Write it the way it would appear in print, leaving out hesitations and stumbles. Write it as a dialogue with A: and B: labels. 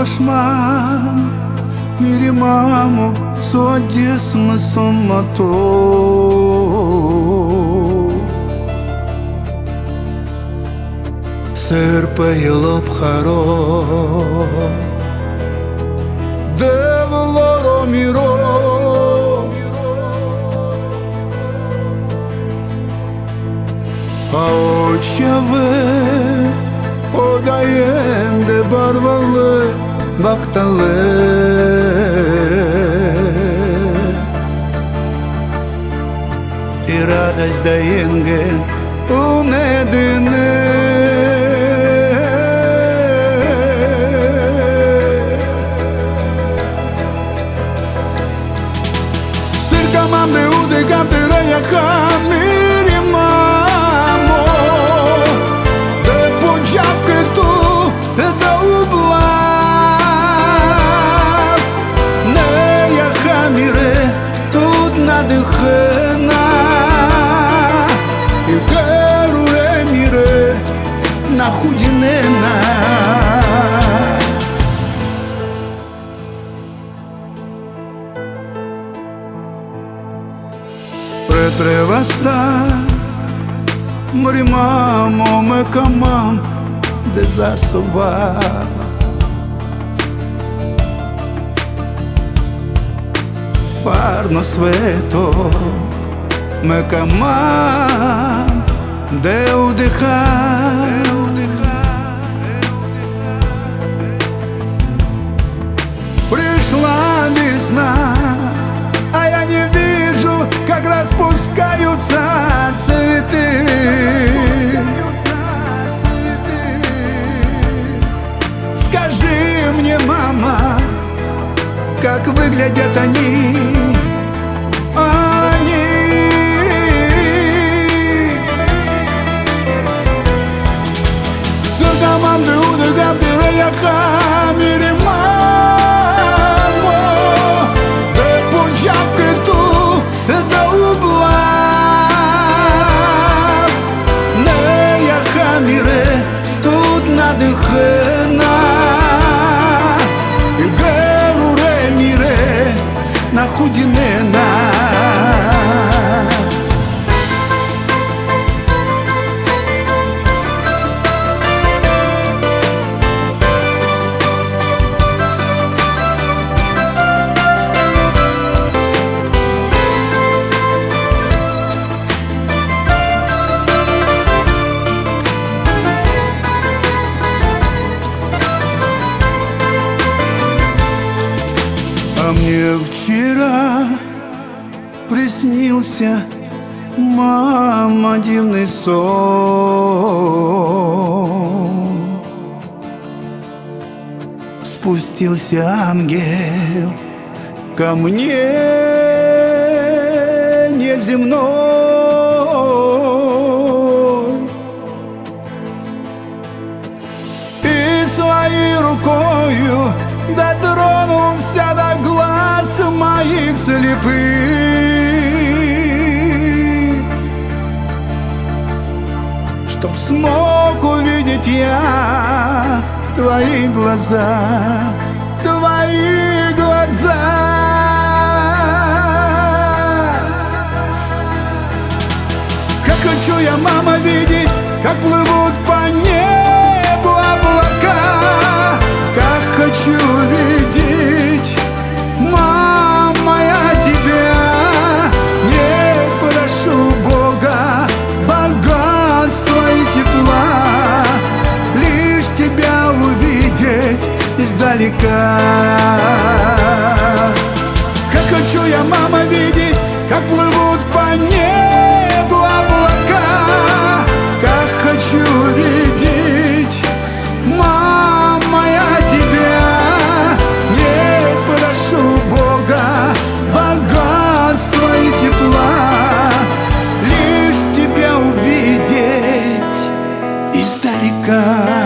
A: Koşmam mirimamo sodis mı sonmato Serpe yılıp haro Devloro miro A očeve odayende barvalı baktalı И радость даенге унедыне Sırkamam de ude kaptıra yakami Надихена и гаруе мире нахудинена Претреваста мримамо мекамам дезасова Парно свето ме камам де удиха Пришла весна, а я не вижу, как распускаются цветы Скажи мне, мама, как выглядят они Сырдамам де удыгам тире яками римамо Де пунчав криту до угла Не яками ре тут надыхена Нахудинена А мне вчера приснился, мама, дивный сон Спустился ангел ко мне неземной И своей рукою дотронулся до глаз моих слепых Чтоб смог увидеть я твои глаза Твои глаза Как хочу я, мама, видеть, как плывут по небу облака Как хочу видеть, мама, я тебя Не прошу Бога богатства и тепла Лишь тебя увидеть издалека Как хочу я, мама, видеть, как плывут по небу облака Как хочу видеть, мама, я тебя Не прошу Бога богатства и тепла Лишь тебя увидеть издалека